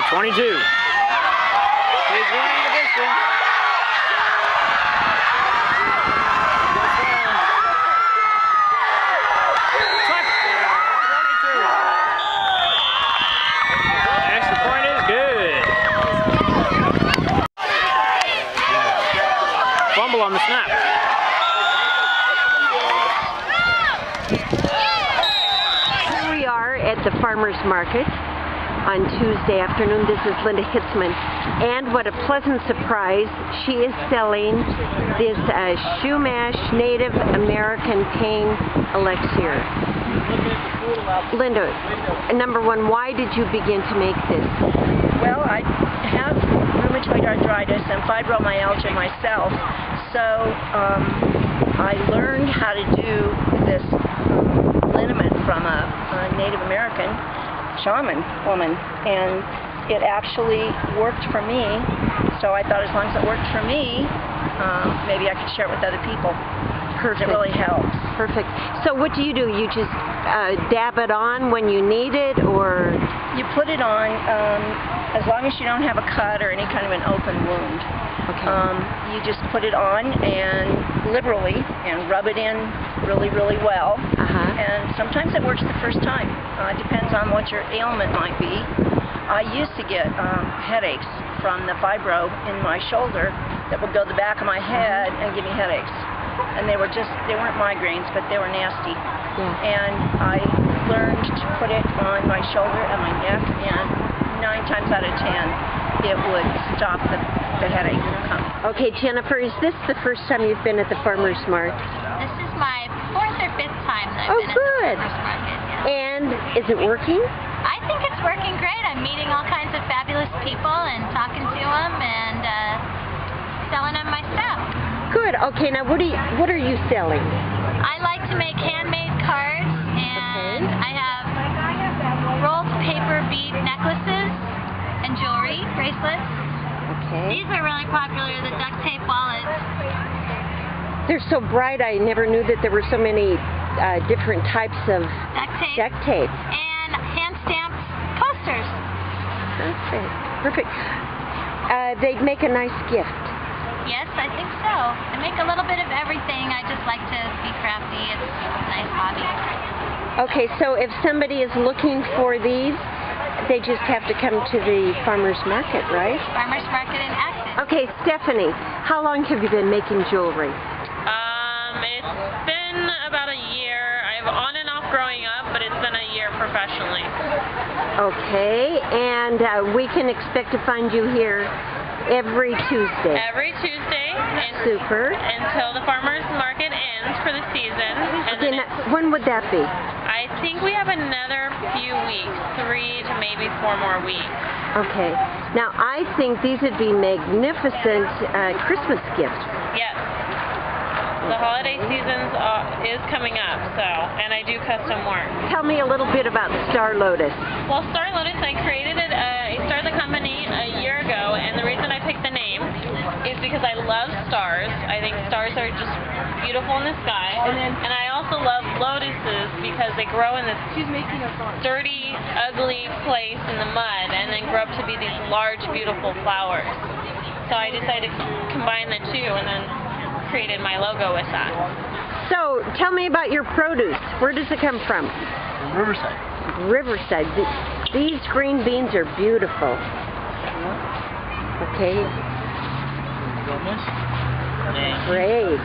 22. He's running the distance. On the snap. Here we are at the Farmers Market on Tuesday afternoon. This is Linda Hitzman, and what a pleasant surprise. She is selling this Shumash Native American Pain Elixir. Linda, number one, why did you begin to make this? Well, I have rheumatoid arthritis and fibromyalgia myself, so I learned how to do this liniment from a Native American shaman woman, and it actually worked for me, so I thought as long as it worked for me, maybe I could share it with other people. Perfect. It really helps. Perfect. So what do? You just dab it on when you need it, or? You put it on as long as you don't have a cut or any kind of an open wound. Okay. You just put it on and liberally and rub it in really, really well. And sometimes it works the first time. It depends on what your ailment might be. I used to get headaches from the fibro in my shoulder that would go to the back of my head and give me headaches. And they weren't migraines, but they were nasty. Yeah. And I learned to put it on my shoulder and my neck, and 9 times out of 10, it would stop the headache from coming. Okay, Jennifer, is this the first time you've been at the Farmers Market? This is my 4th or 5th time that I've been good. at the Farmers Market. Yeah. And is it working? I think it's working great. I'm meeting all kinds of fabulous people and talking to them and selling them my stuff. Good. Okay, now what are you selling? I like to make handmade cards, and I have rolled paper bead necklaces and jewelry, bracelets. Okay. These are really popular, the duct tape wallets. They're so bright, I never knew that there were so many different types of duct tape. And hand-stamped posters. Perfect. They'd make a nice gift. Yes, I think so. I make a little bit of everything. I just like to be crafty. It's a nice hobby. Okay, so if somebody is looking for these, they just have to come to the Farmers Market, right? Farmers Market in Acton. Okay, Stephanie, how long have you been making jewelry? It's been about a year. I've on and off growing up, but it's been a year professionally. Okay, and we can expect to find you here every Tuesday. Every Tuesday. Super. Until the farmers market ends for the season. And okay, now, when would that be? I think we have another few weeks, 3 to maybe 4 more weeks. Okay. Now, I think these would be magnificent Christmas gifts. Yes. The holiday season is coming up, and I do custom work. Tell me a little bit about Star Lotus. Well, Star Lotus, I created it. I started the company a year ago, and the reason I picked the name is because I love stars. I think stars are just beautiful in the sky, and I also love lotuses because they grow in this dirty, ugly place in the mud, and then grow up to be these large, beautiful flowers. So I decided to combine the two, and then created my logo with that. So, tell me about your produce. Where does it come from? Riverside. Riverside. These green beans are beautiful. Okay. Great.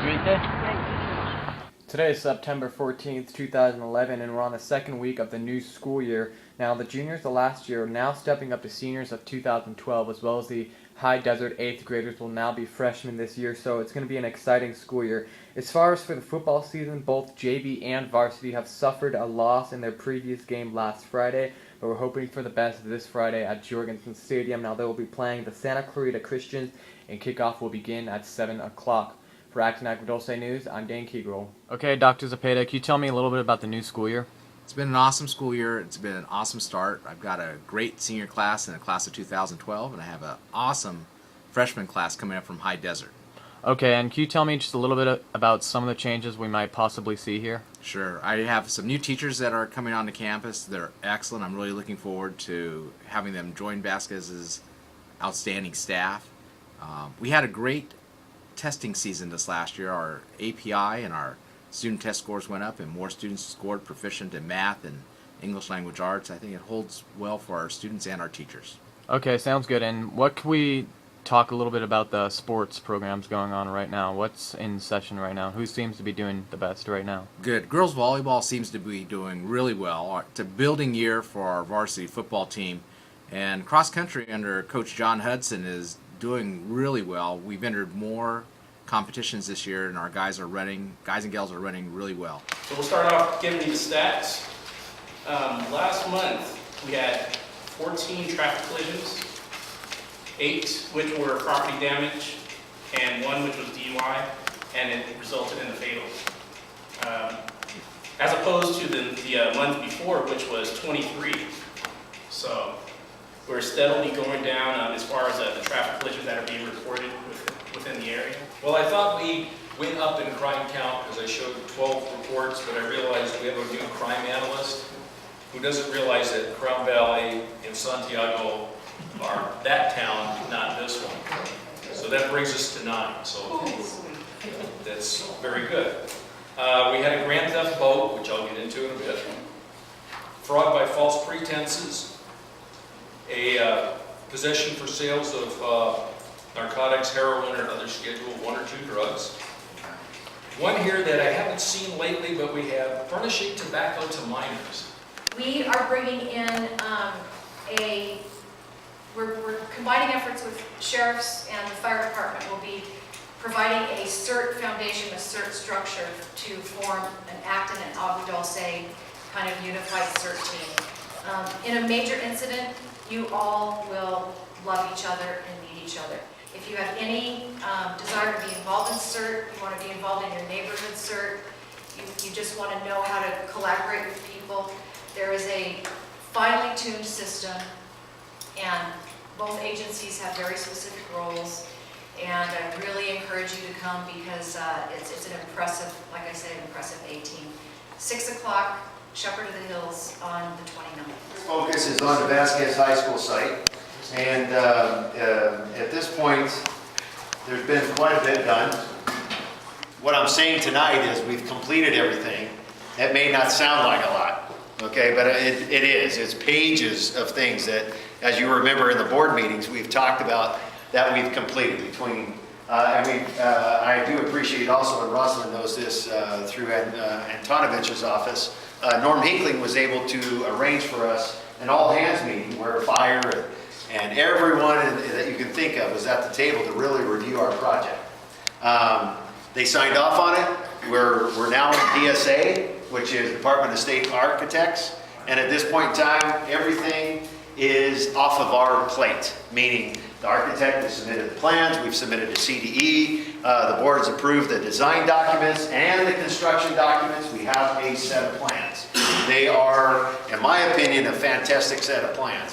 Today is September 14th, 2011, and we're on the second week of the new school year. Now, the juniors of last year are now stepping up to seniors of 2012, as well as the high desert 8th graders will now be freshmen this year, so it's going to be an exciting school year. As far as for the football season, both JV and varsity have suffered a loss in their previous game last Friday, but we're hoping for the best this Friday at Jorgensen Stadium. Now, they will be playing the Santa Clarita Christians, and kickoff will begin at 7 o'clock. For Acton Agua Dulce News, I'm Dane Kigerl. Okay, Dr. Zapeda, can you tell me a little bit about the new school year? It's been an awesome school year. It's been an awesome start. I've got a great senior class in the class of 2012, and I have an awesome freshman class coming up from High Desert. Okay, and can you tell me just a little bit about some of the changes we might possibly see here? Sure. I have some new teachers that are coming onto campus. They're excellent. I'm really looking forward to having them join Vasquez's outstanding staff. We had a great testing season this last year. Our API and our student test scores went up, and more students scored proficient in math and English language arts. I think it holds well for our students and our teachers. Okay, sounds good. And what can we talk a little bit about the sports programs going on right now? What's in session right now? Who seems to be doing the best right now? Good. Girls volleyball seems to be doing really well. It's a building year for our varsity football team, and cross country under Coach John Hudson is doing really well. We've entered more competitions this year, and our guys and gals are running really well. So we'll start off giving you the stats. Last month we had 14 traffic collisions, 8 which were property damage, and 1 which was DUI, and it resulted in a fatal. As opposed to the month before, which was 23. So we're steadily going down as far as the traffic collisions that are being reported within the area. Well, I thought we went up in crime count because I showed 12 reports, but I realized we have a new crime analyst who doesn't realize that Crown Valley and Santiago are that town, not this one. So that brings us to 9. So that's very good. We had a grand theft boat, which I'll get into in a bit. Fraud by false pretenses. A possession for sales of narcotics, heroin, or other Schedule 1 or 2 drugs. One here that I haven't seen lately, but we have furnishing tobacco to minors. We are bringing in we're combining efforts with sheriffs and the fire department. Will be providing a CERT foundation, a CERT structure to form an Acton and Agua Dulce kind of unified CERT team. In a major incident, you all will love each other and need each other. If you have any desire to be involved in CERT, you want to be involved in your neighborhood CERT, you just want to know how to collaborate with people, there is a finely tuned system, and both agencies have very specific roles, and I really encourage you to come because it's an impressive, like I said, impressive A-team. 6 o'clock, Shepherd of the Hills on the 29th. Focus is on the Vasquez High School site, and at this point, there's been quite a bit done. What I'm saying tonight is we've completed everything. That may not sound like a lot, okay, but it is. It's pages of things that, as you remember in the board meetings, we've talked about that we've completed between, I do appreciate also, and Rosalind knows this through Antonovich's office, Norm Hinkling was able to arrange for us an all-hands meeting where fire and everyone that you can think of was at the table to really review our project. They signed off on it. We're now in DSA, which is Department of State Architects, and at this point in time, everything is off of our plate, meaning the architect has submitted the plans, we've submitted to CDE, the board's approved the design documents and the construction documents. We have a set of plans. They are, in my opinion, a fantastic set of plans.